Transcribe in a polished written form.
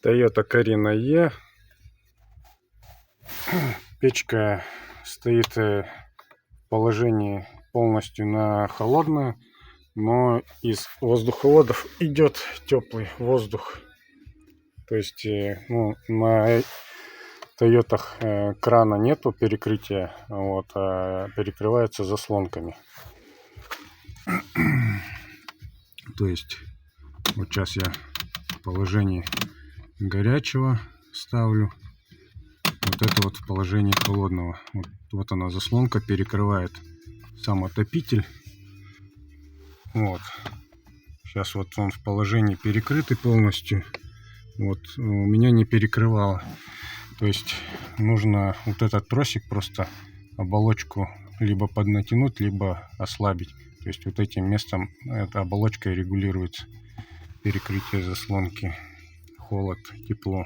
Toyota Carina E. Печка стоит в положении полностью на холодную, но из воздуховодов идет теплый воздух. То есть на Тойотах крана нету перекрытия, вот, а перекрывается заслонками. То есть вот сейчас я в положении горячего ставлю. Вот это вот в положении холодного. Вот она, заслонка перекрывает сам отопитель. Вот. Сейчас вот он в положении перекрытый полностью. Вот у меня не перекрывало. То есть нужно вот этот тросик просто оболочку либо поднатянуть, либо ослабить. То есть вот этим местом эта оболочка регулируется перекрытие заслонки. Холод, тепло.